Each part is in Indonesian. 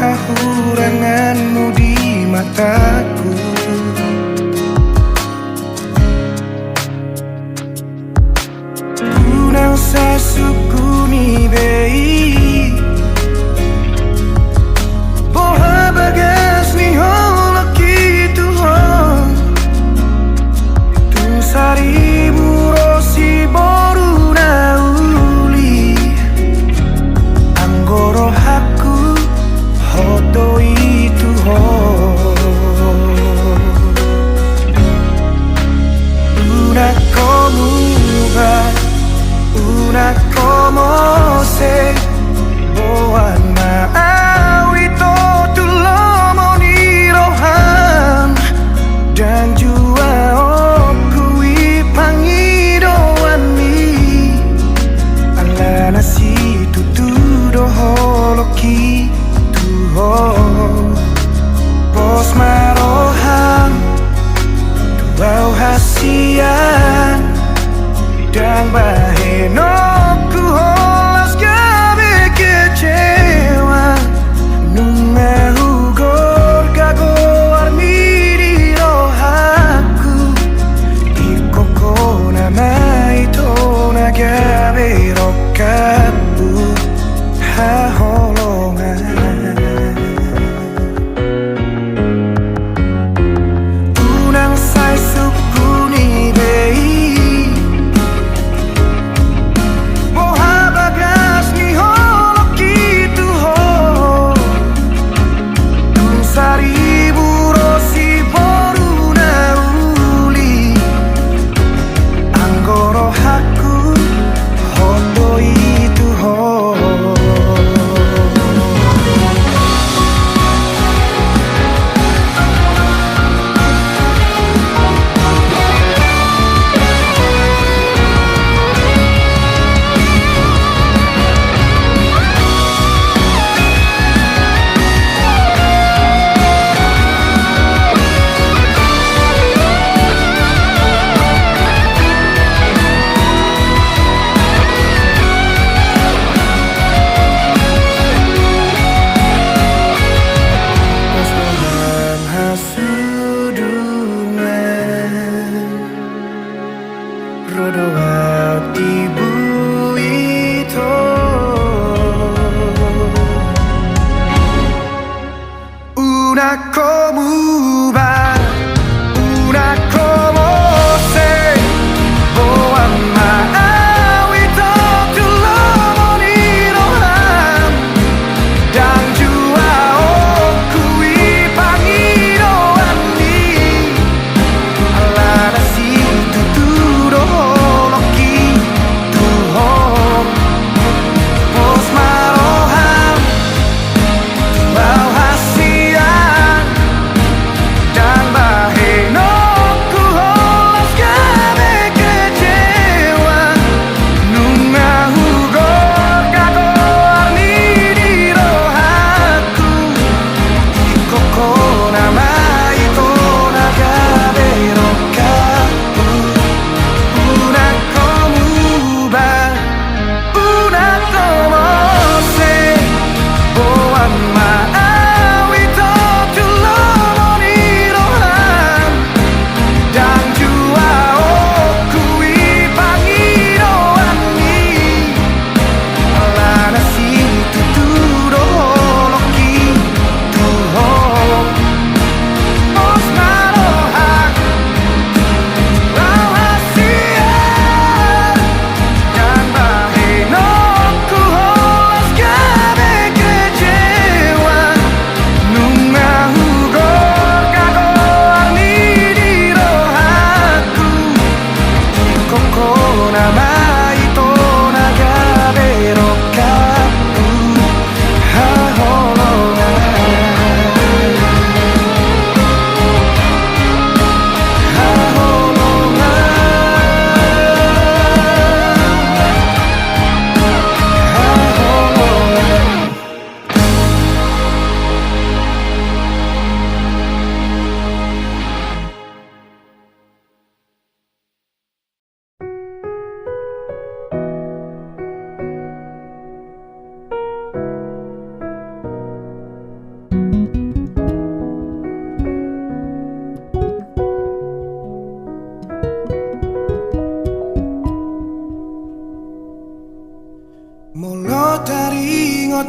kehuranganmu di mataku. Ku nang sa sukumi bei boha bagas ni hola kitu ho tu sari murosi boru na uli anggoro haku hoto itu ho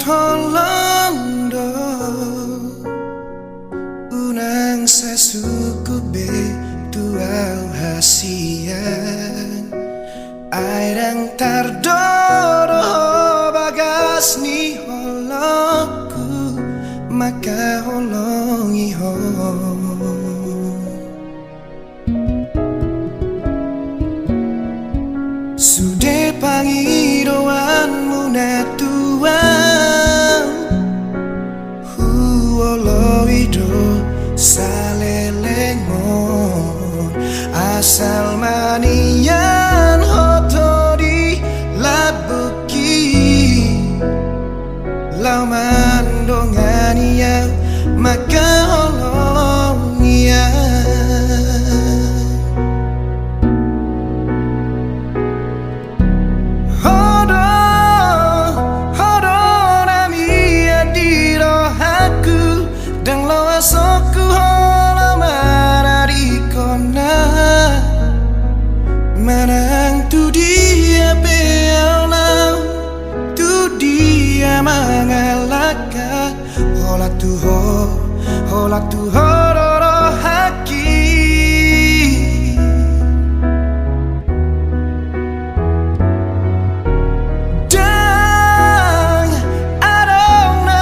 tolong do unang sesuku be tuau hasian airang tardoro bagas ni holoku maka holongi ho sude pangiroanmu na tuang huolo ido salelengon asal manian hotori labuki lau mandongania maka holongia soku hola marari kona manang tu dia beolau tu dia mangalaka hola tu hororo haki dang adong na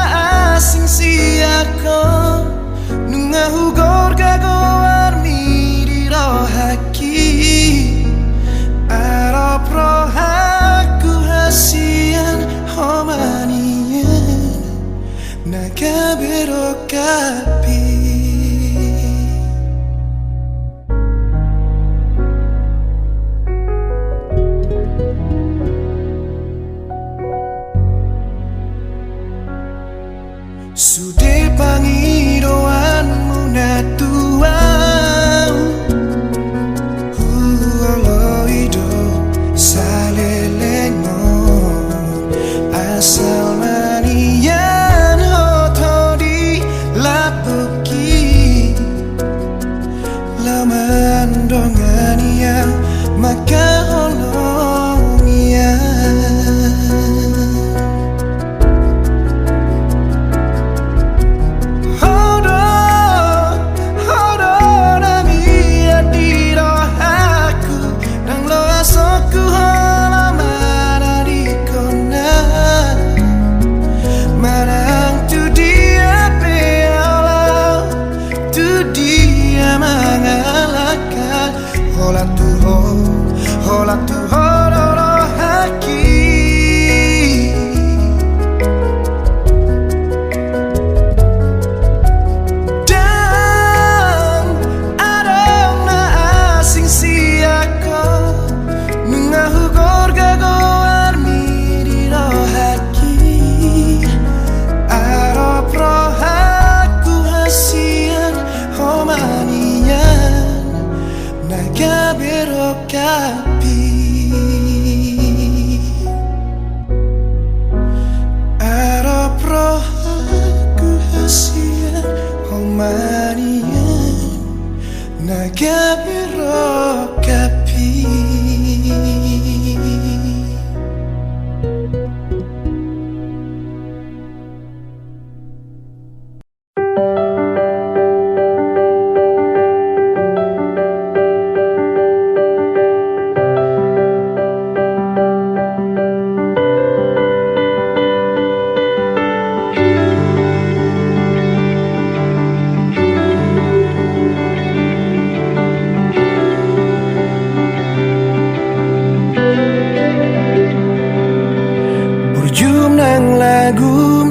asing siako hugor gago armi di rohaki arop rohaku hasian homanian naga berokapi sude pangidoanmu na tuang huolo ido salelengon asal manian hotodi lapuki lamandongania maka holongia hola tu hororo haki dan adong na asing siako mengahugor gago armi di rohaki arop rohaku hasian homanian naga berokapi arop rohaku hasian homanian naga berokapi. Lagum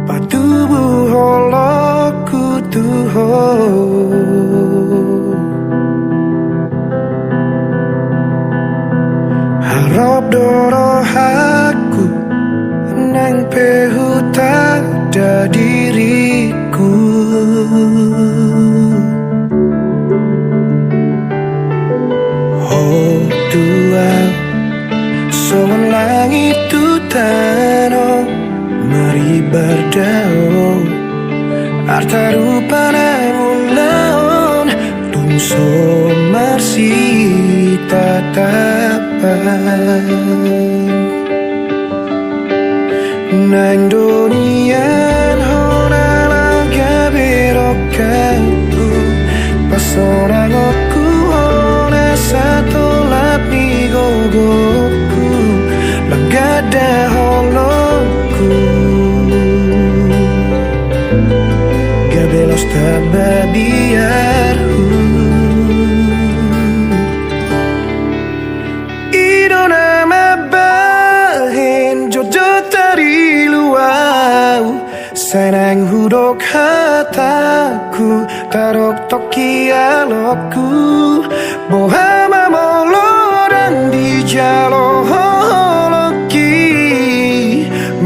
patubu holoku tuho harap dorohaku nang pehuta da diriku oh Tuhan soan langit tu tano mari berdao arta rupa namun tungso marsi tatapan Nang donian hona laga berokaku pasora aku hona satu lapi gogoku lagada holoku gabelos tababiarhu idona mabahin jojo tari luau senang hudok hataku tarok toki alokku bohama molorang di jalo holoki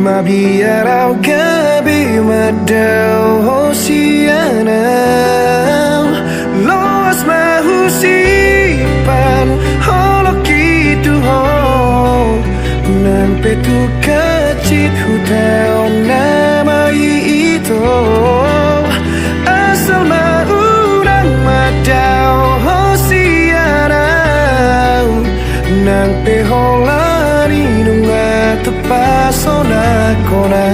mabiarau gabi madau hosianau loas mahusipan holoki tuhong nang petu kacit hutau nama itu asal maurang madau hosianau nang peholani nunga tepasona kona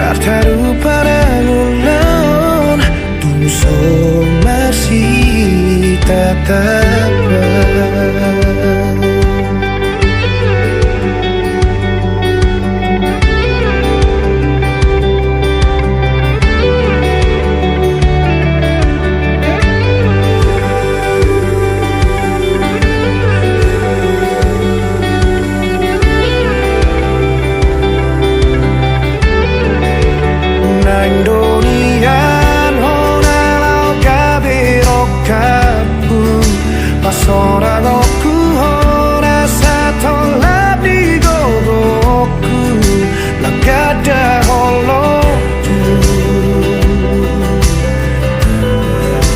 Artaru parangulan Tumso masih tatap Pasora goku hora satu labdi gogoku lagada holoku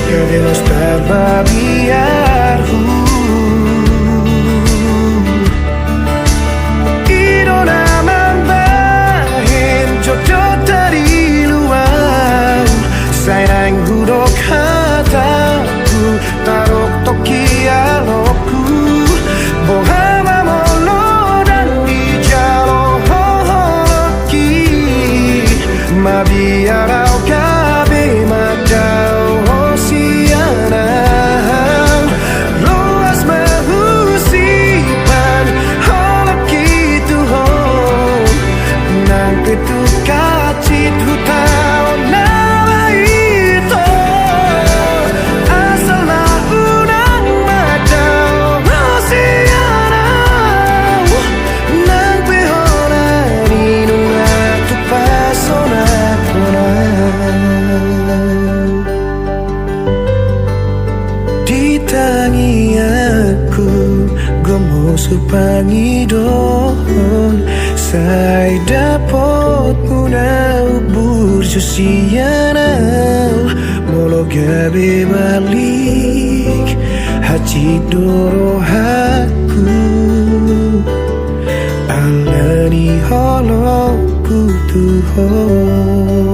gabelos tababiarhu idona mambahin jojo tari luau sayang hudok hataku tarok toki alokku bohama molorang di jalo holoki mabiarau gabe madau hosianau loas mahusipan holoki tuhong nang petu kacit hutau nama itu asal naunang madau hosianau nang pehorani nunga tu pasona kona ditangi aku gomo supangi dohon sai dapot munau burjusianau molo gabe balik haji doro haku alani holoku tuhon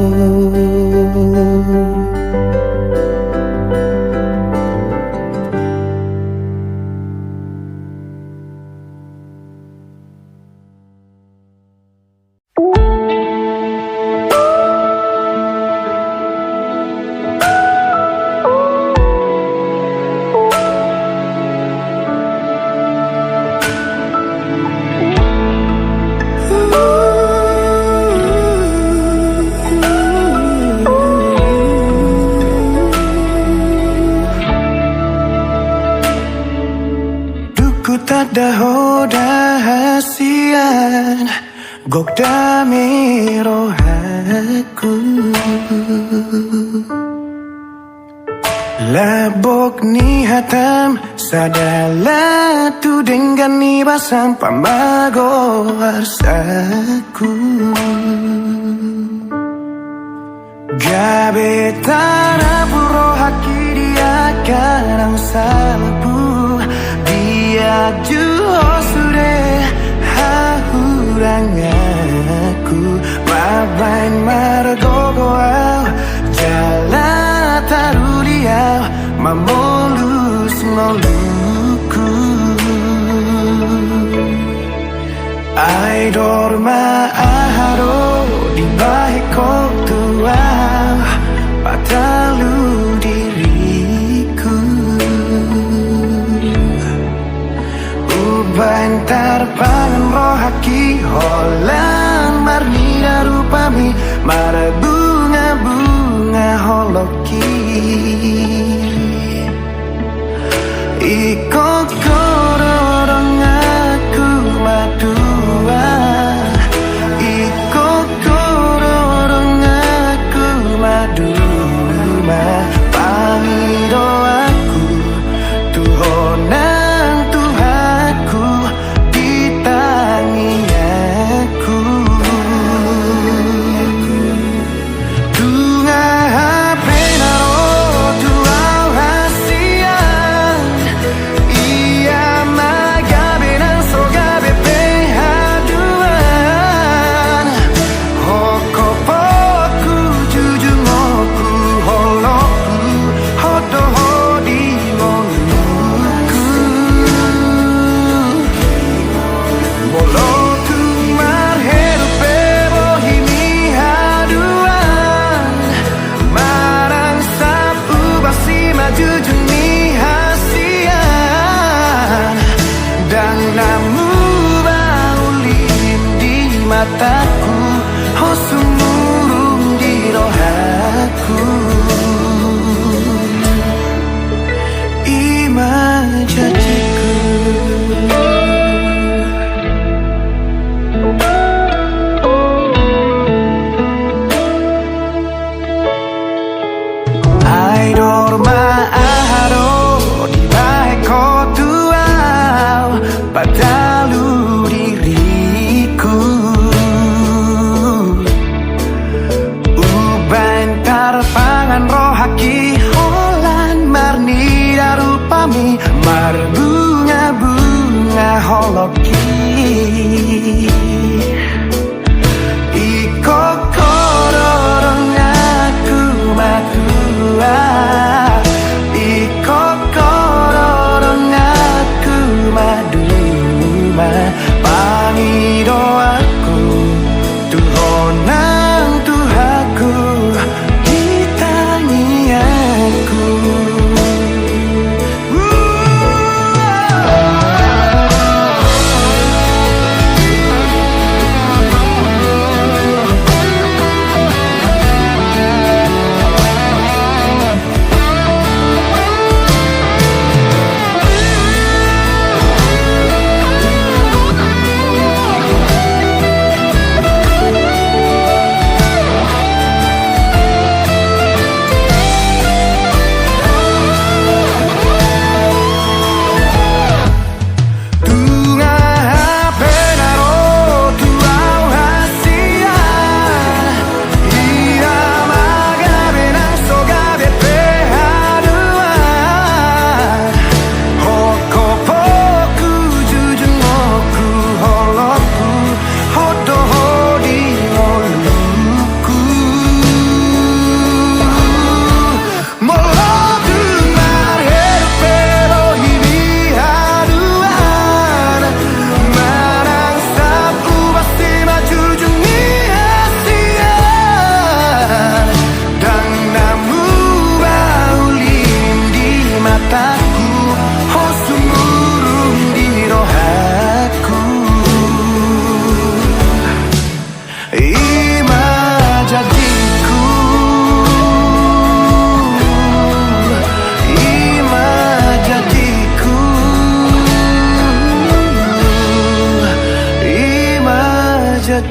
tak ada hoda hasian Gok dame rohaku Labok ni hatam Sadala tu dengan ni basam Pamago harsaku Gabe tanapuro haki dia karang salapu Dia juho sure hahurangaku Mabain margogoau Jala taruliau Mamolus moluku Ai dorma aharo di bahiko tua Patalu diriku Ubantar pangan rohaki Holan marnida rupami Mara bunga-bunga holoki Iko kororong aku madua Iko kororong aku maduma Pamido aku Tuhonan Tuhanku Ditangi aku Tunga penaro tuau hasian Ia magabe nan sogabe pehaduan Hokopoku jujungoku holoku Hodo hodi moluku Bolo tumar herupe bohimi haduan Marang sapu basi maju juni hasian Dan namu baulim di mataku Hosumurung di rohaku Imajajiku Ai dorma aharo di baheko tuau Padalu diriku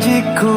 hatiku.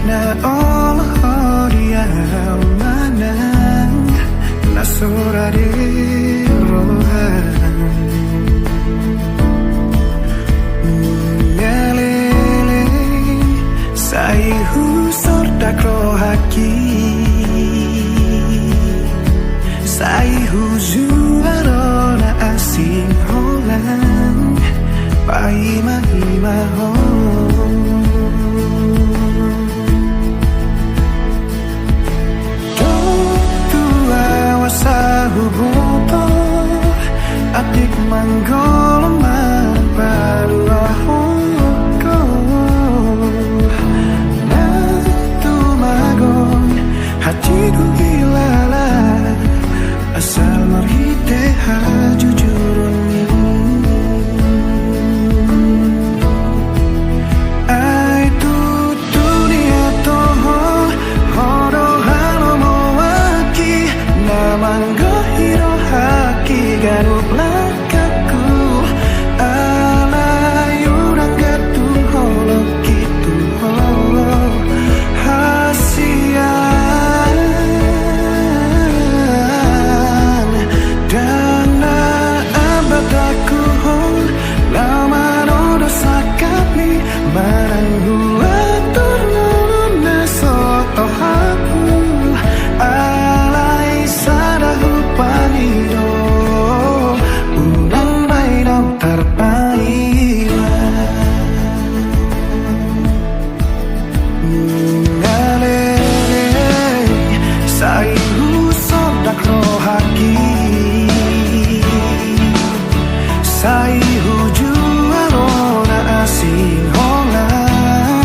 Na Allah dia manang nasura di rohan ngalele sai husor dakro haki sai hujuarona asing holang paima ima ho Sahubuto adik manggoloman paluahoko natumagon hatiku ilala asal marhite hajujurun ai tu dunia toho horo halo mowaki namanggo hiro haki garup lakaku alayurang gatuh holo gitu holo hasian dana abadaku hol lama nodo sakapli marang huatur nuluna soto haku alay sadahu panido unang bainaw tarpaila ngalele sai husod dakro haki sai huju arona asing holang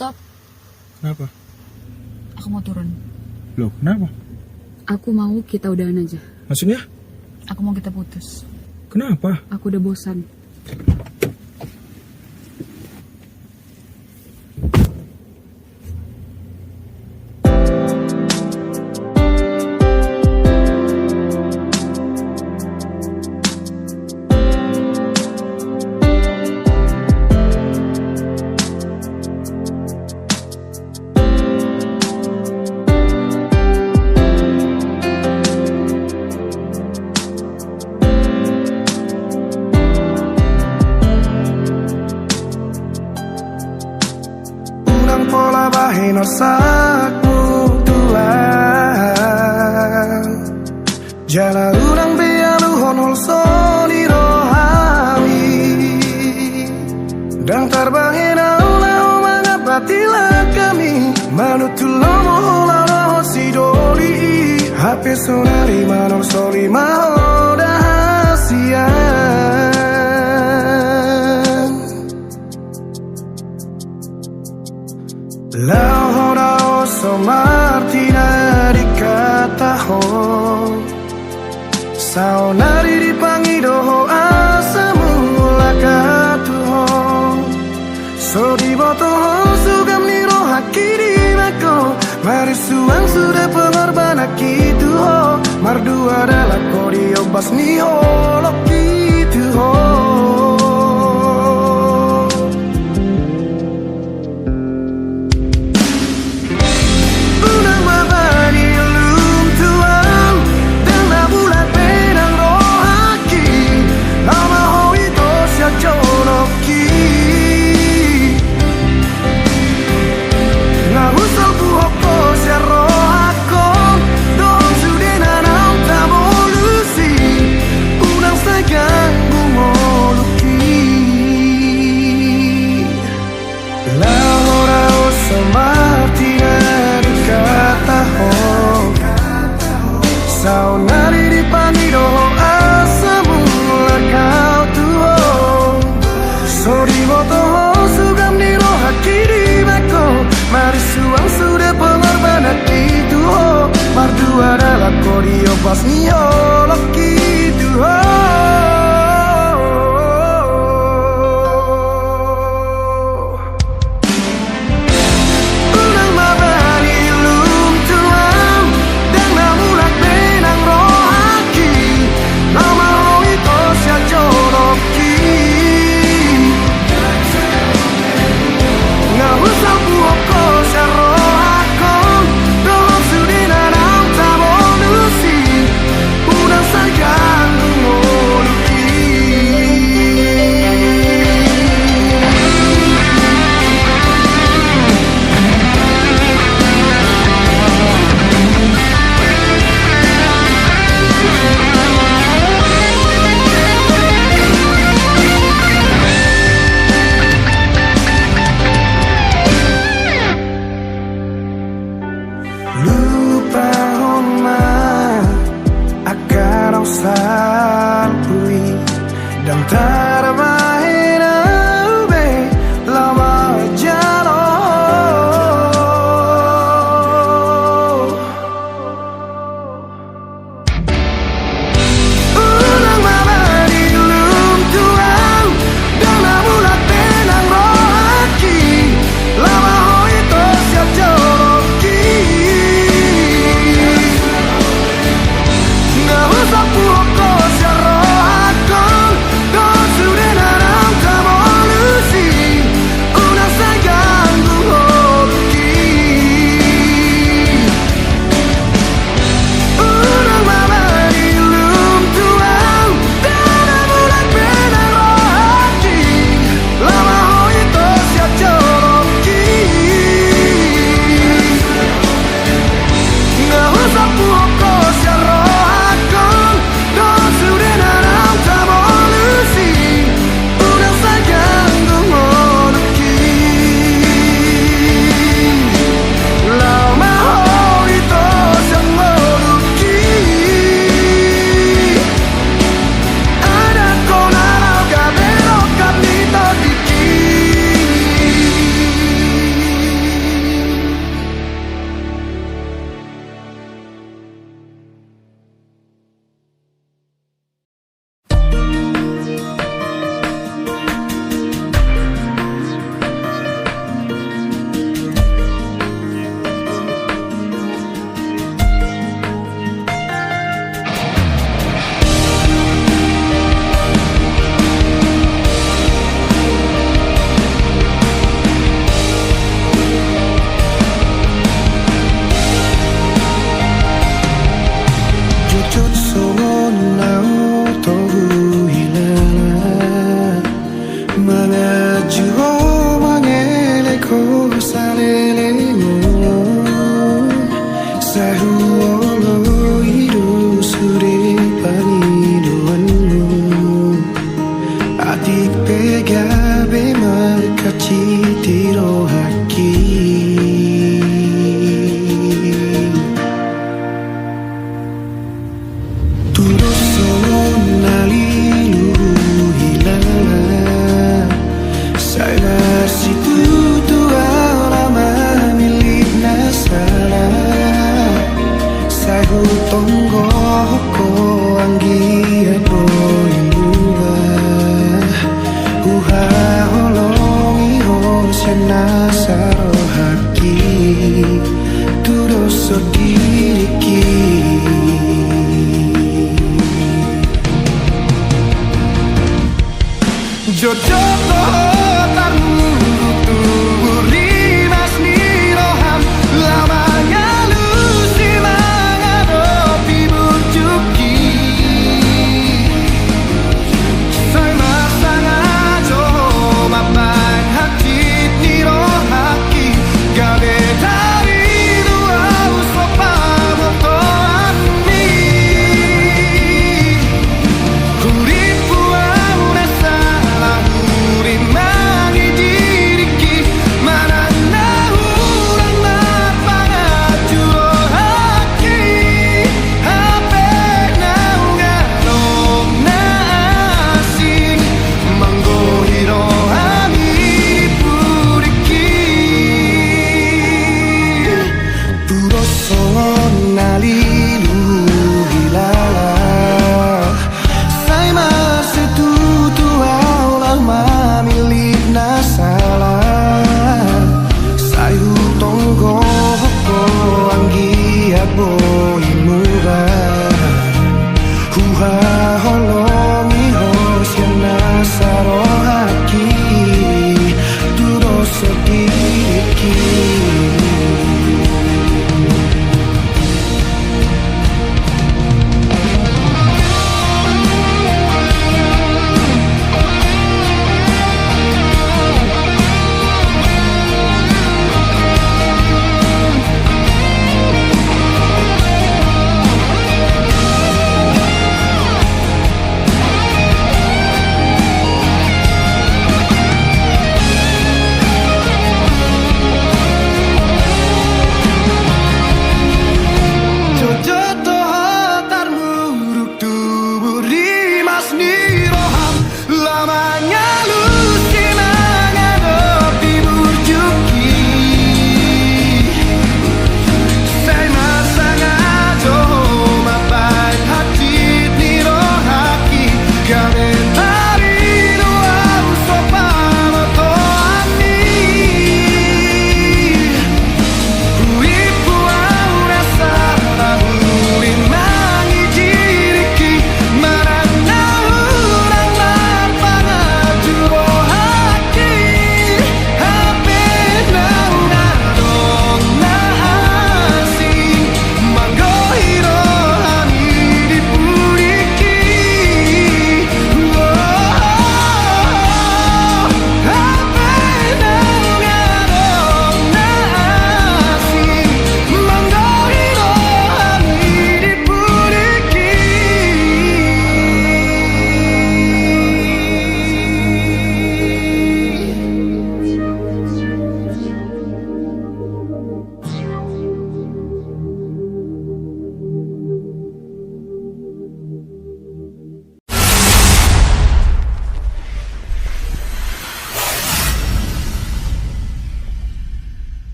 Stop. Kenapa? Aku mau turun. Loh, kenapa? Aku mau kita udahan aja. Maksudnya? Aku mau kita putus. Kenapa? Aku udah bosan. Pola bahino sakmu tulang Jala urang bialu honol soli rohami Dan terbahina ulah umanga batila kami Manutulomo ulah roho sidoli Hape sonari manol soli mahoda hasian La hora oso martina di kataho Saonari di pangidoho asamu lakatuho So di botoho sugam niro hakiri mako Marisuang sudah pengorbanan gitu ho Mardu adalah kodio bas niho lo gitu ho Saunari di pangido asamu lakau tuho Sori botoho sugam niro hakiri mako Marisuang sudah pengorbanan itu ho Mardu adalah kodio pas niyo loki tuho Salpui dan terbahin ube lama jalo ulang mabadi lum tuang dan namulat benang rohaki lama hoi to siap joroki nggak usah puoko Halilu hilala Sai masih tutu Allah mamilik nasalah Sai hutong gohoko anggi aboy murah Huha holongi hosya nasaro haki Turo sedikit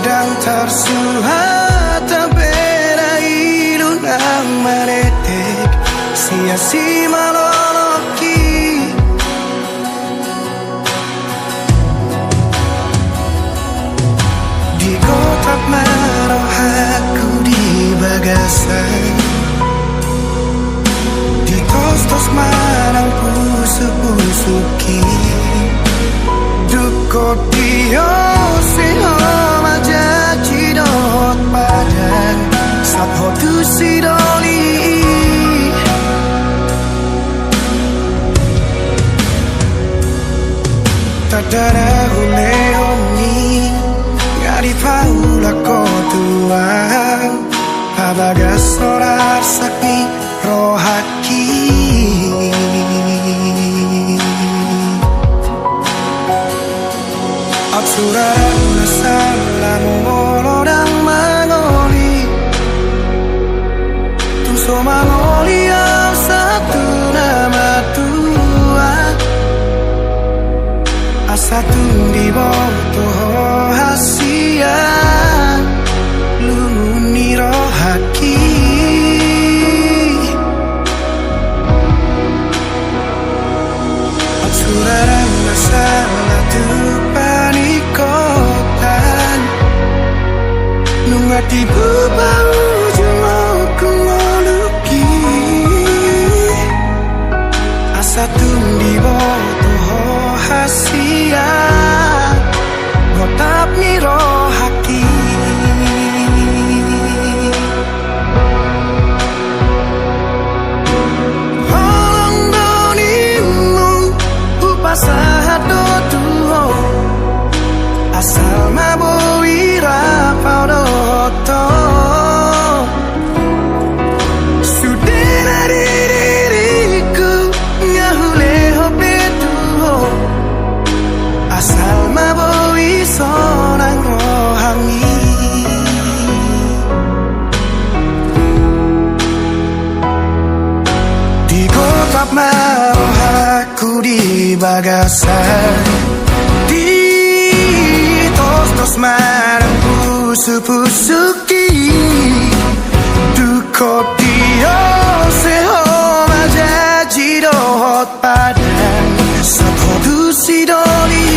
Dan tersuhat tabera ilunang maretek sia-si maloloki di kotak marohaku di bagasan di tos-tos manang pusu-pusuki Duko dio siho maja cidot padan Sapho tu sidoli Tadara hule honi Ngari paula kotuang Abagas sorar sakni rohaki Absurang nasalah molodang mangoli Tumso mangoli ang satu nama tua Asatu di boto hasia Luni rohaki Absurang nasalah Nungati bubau jumau kumoluki Asa tundi boto hasia Gotap niro haki Holong donimu upasahat do tuho Asa bagasan di tos-tos marang pusu-pusuki dukot dio seho majaji dohot padang sapotu sidoli.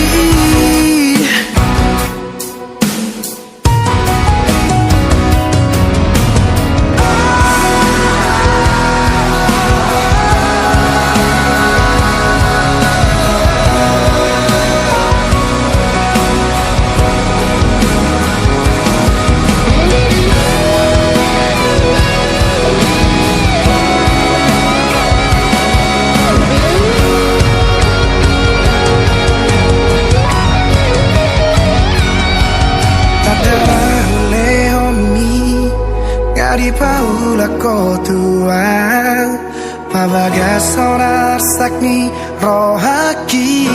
Di paula kotua pabaga sonar sakni rohaki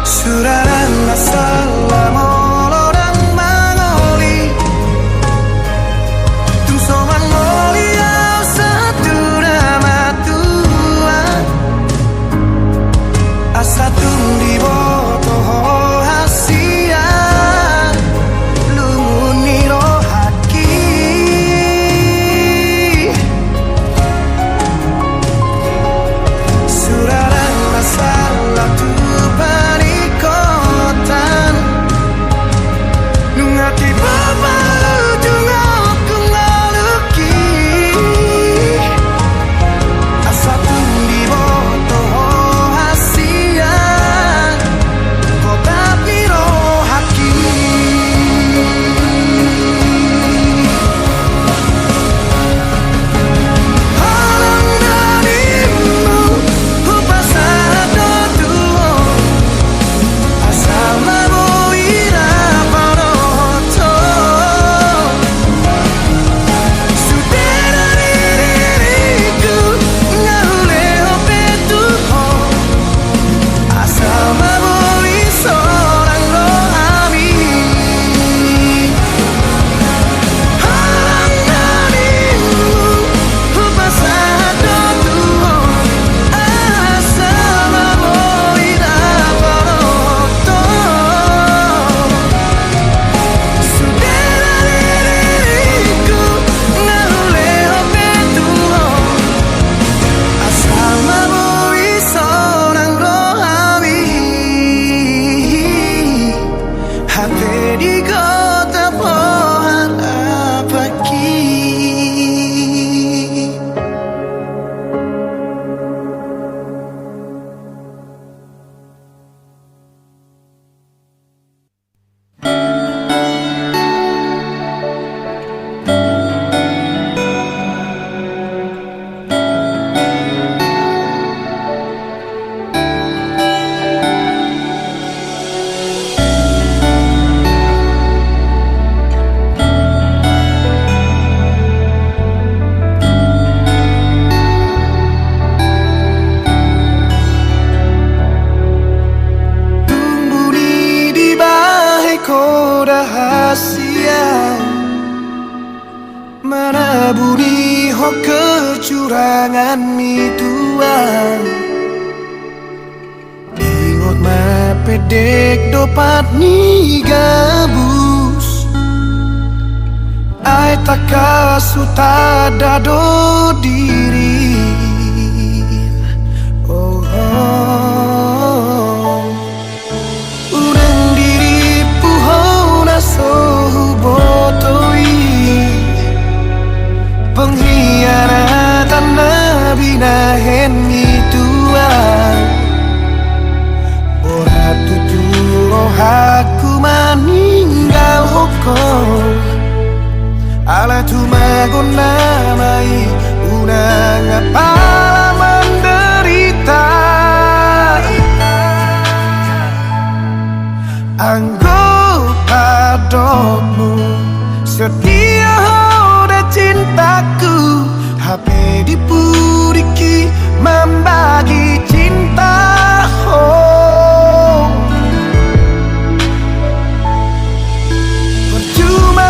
suraran masalah molodang mangoli tung soman molia satu nama Tuhan asatung di boto hasia lumuni rohaki suraran masalah tu panikotan nungati baba tungok kemaluki asatung di boto menaburi hok kecurangan mituan ingot mapedek dopat ni gabus ai takasuta dado diri oh, oh. Urang diri puhona sohu botoi pengkhianatan nabi nahen mituan ora tuturo aku maninggal hukum ala tumagon namai unang apala menderita anggap adokmu setia udah cintaku HP dipuriki membagi cinta percuma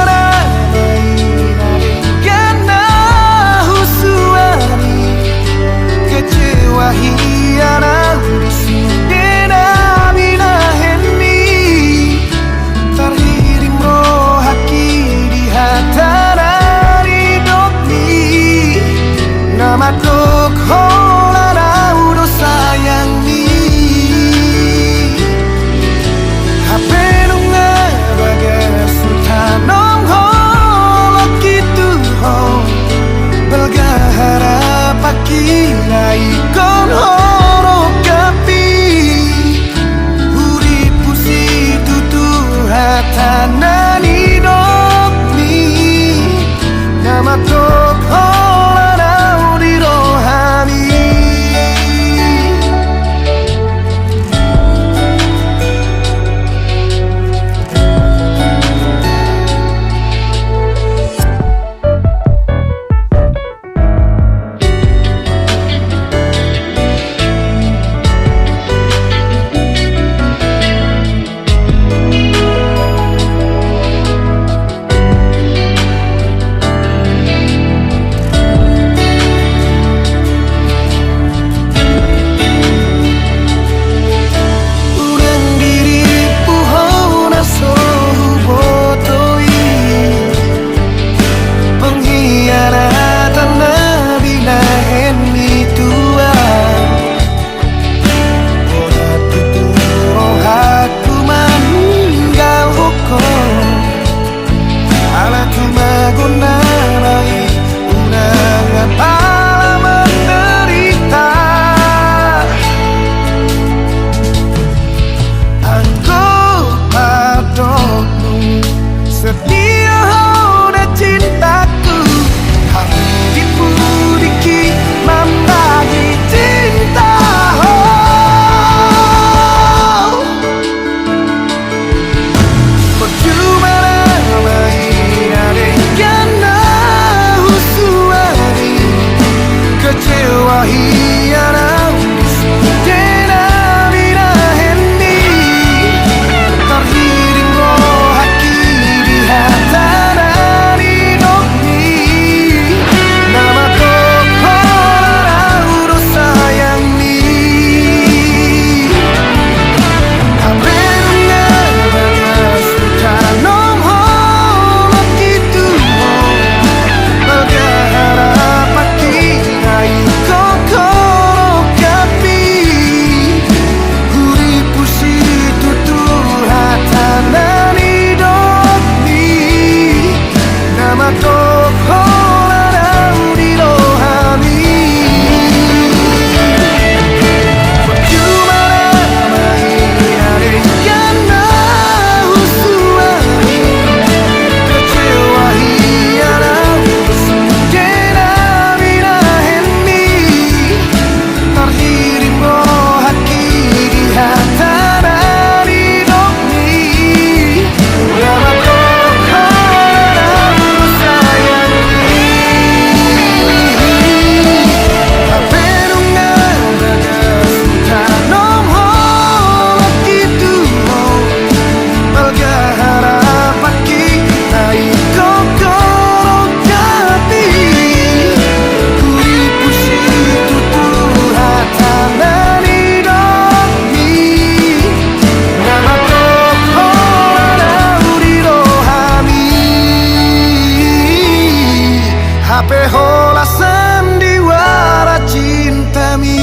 HP hola sandiwara cinta mi.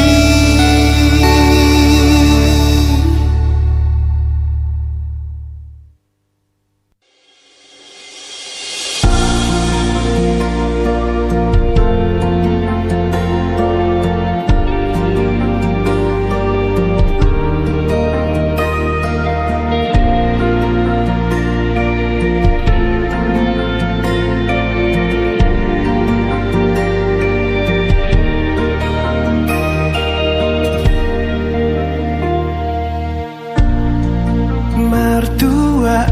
Mertua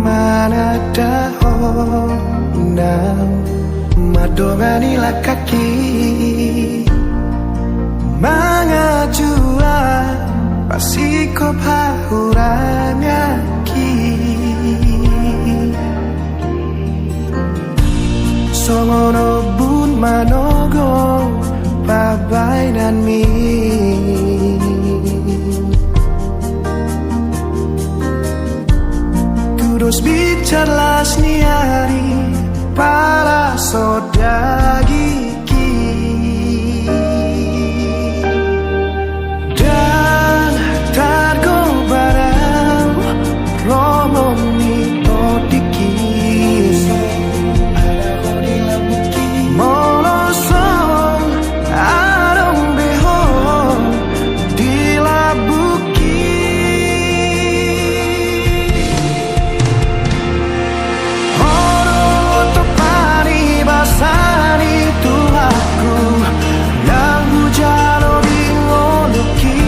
mana dahon madonganila kaki mangajua pasiko pahurangaki songono bun manogo babainan mi. Terus bicara seniari para sodagi dan targo barang romoni odiki molosong arong behong dilabuki Sani Tuhanku yang hujan bingoluki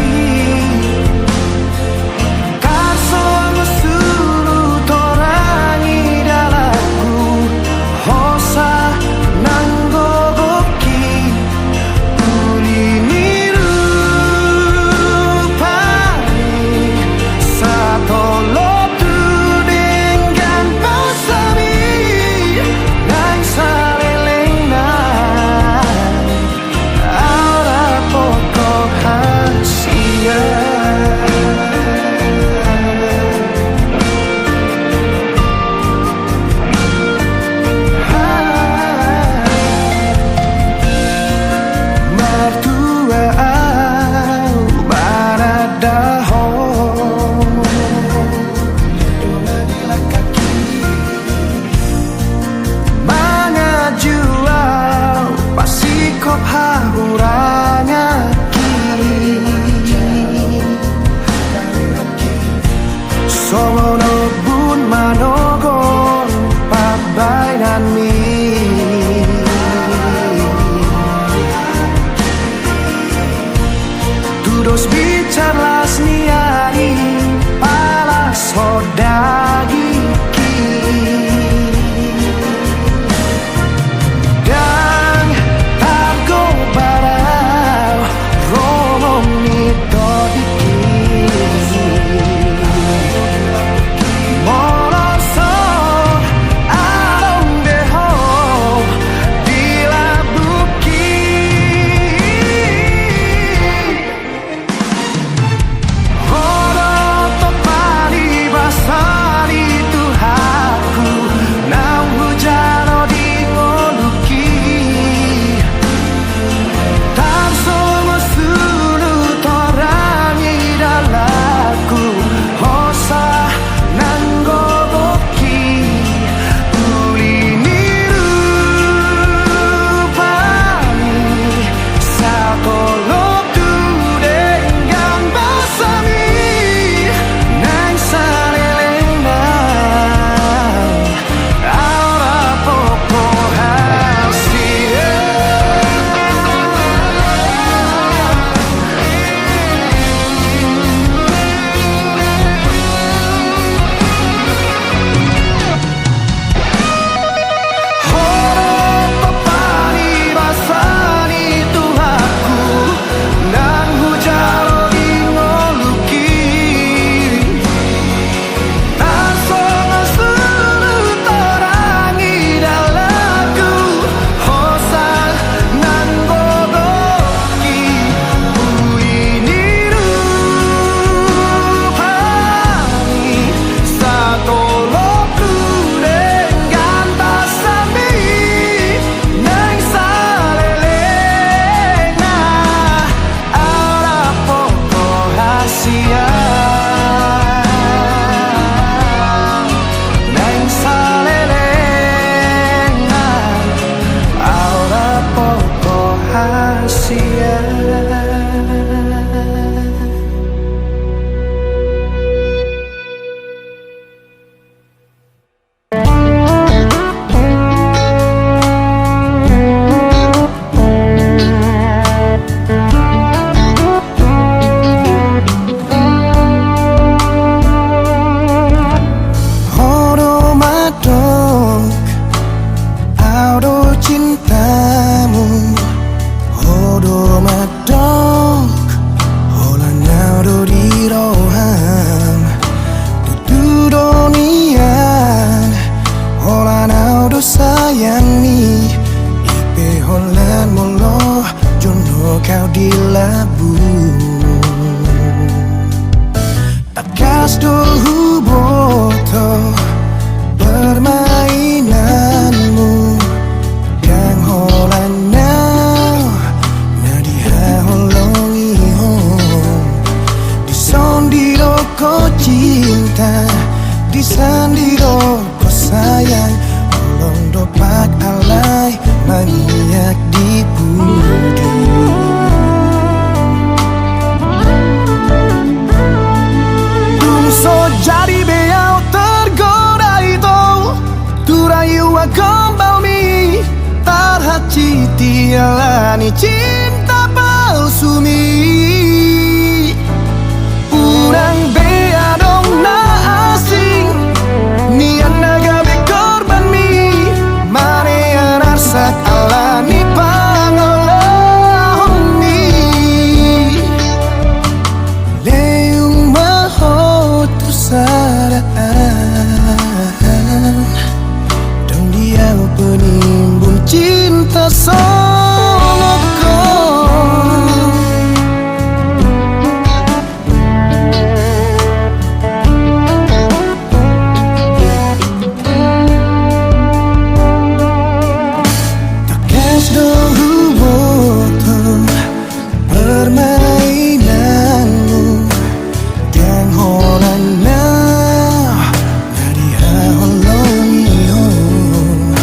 Karsong sulu torangi dalaku Hosa nanggogoki Ulini rupani Satolo tu dengan pasami Nang Songono bun manogon pabainan mi. Tudos bicara seniari pala sodagi dan targo barang romoni dodiki holan molo jono kau di labu takas do huboto permainanmu kang holan now nadiha holongi home disondiro ko cinta disandiro ko sayang holong dopak alay maniak di budi so jadi beau tergoda itu turayu kembali tarhaci tialani cinta palsu mi urang bea dong na asing nian naga be korban mi mare arsak alani pangolah mi leung maho saraan dong dia penimbun cinta soloko takas do huboto permainanmu yang holan now nadiha holongi home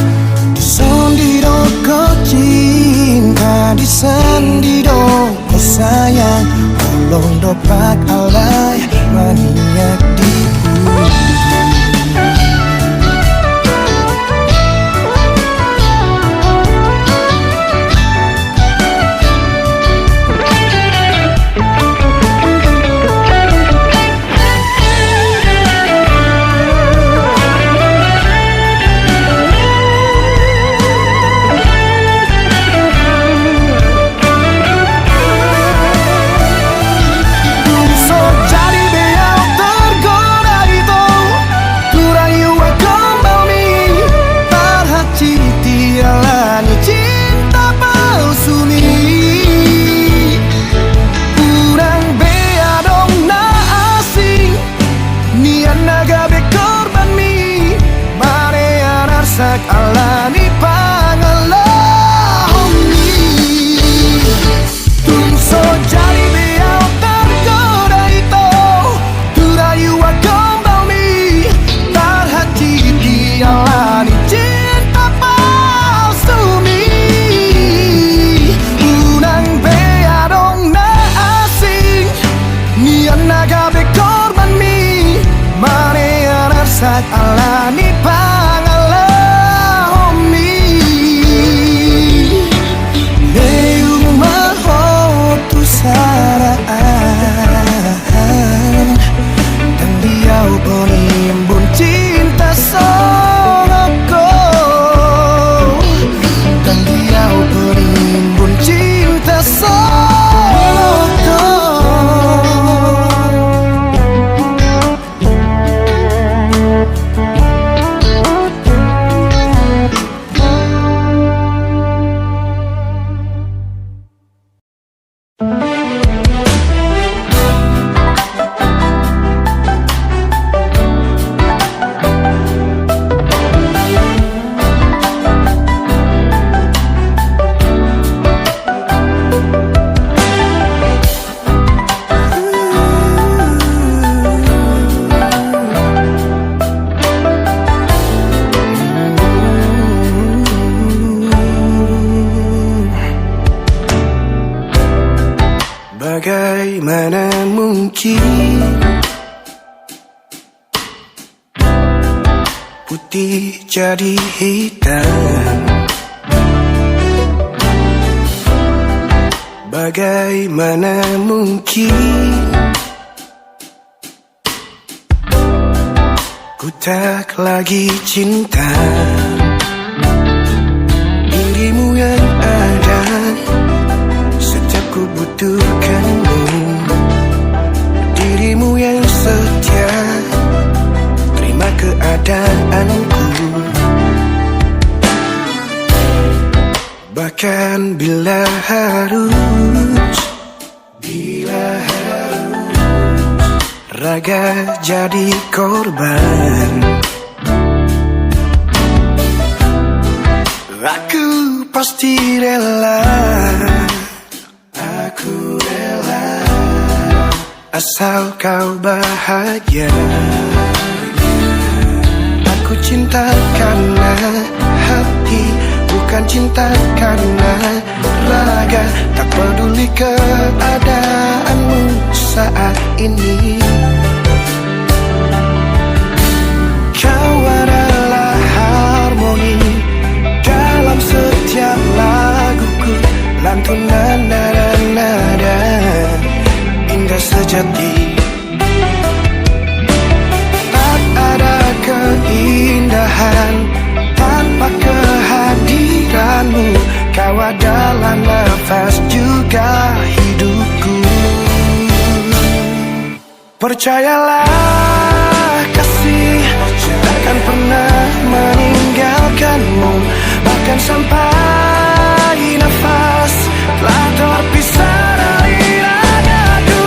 disondiro ko cinta disandiro ko sayang holong dopak alay maniak di budi so jadi beau tergoda itu turayu kembali tarhaci tialani cinta palsu mi urang bea dong na asing nian naga be korban mi mare arsak alani pangalah mi so jadi beau tergoda itu turayu kembali tarhaci tialani cinta palsu mi urang bea dong na asing nian naga be korban mi mare arsak alani pangalah mi leung maho tu saraan dan dia penimbun cinta soloko dan dia penimbun cinta soloko bagaimana mungkin putih jadi hitam bagaimana mungkin ku tak lagi cinta dirimu yang ada setiap ku butuhkanmu dirimu yang setia terima keadaanku Bahkan bila harus raga jadi korban, aku pasti rela. Aku rela asal kau bahagia. Aku cinta karena hati, bukan cinta karena raga. Tak peduli keadaanmu saat ini, kau adalah harmoni dalam setiap laguku. Lantunan nada-nada indah sejati. Tak ada keindahan tanpa kehadiranmu. Kau adalah nafas juga hidupku. Percayalah kasih, takkan pernah meninggalkanmu. Bahkan sampai nafas telah terpisah dari ragaku.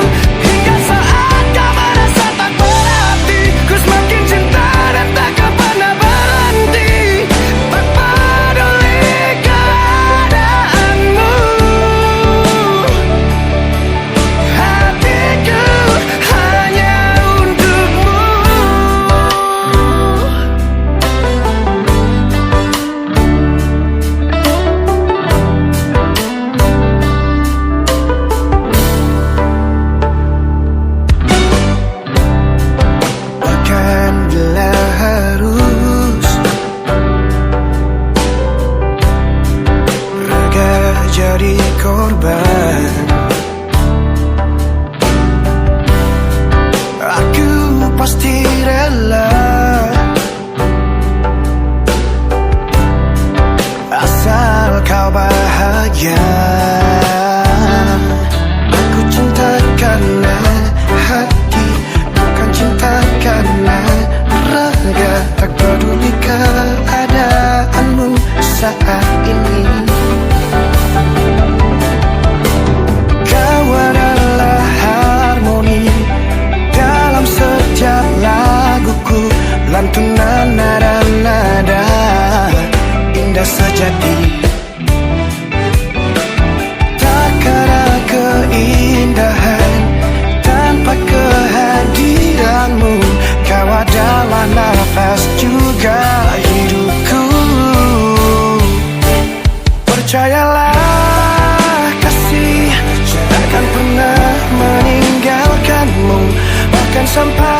Hingga saat kau merasa tak berarti, ku semakin cinta dan takkan pernah berhenti. Tak peduli keadaanmu, hatiku hanya untukmu. Bahkan bila harus raga jadi korban, aku pasti rela asal kau bahagia. Aku cinta karena hati, bukan cinta karena raga. Tak peduli keadaanmu saat ini, kau adalah harmoni dalam setiap laguku. Lantunan nada-nada indah sejati. Tak ada keindahan tanpa kehadiranmu. Kau adalah nafas juga hidupku. Percayalah kasih, takkan pernah meninggalkanmu. Bahkan sampai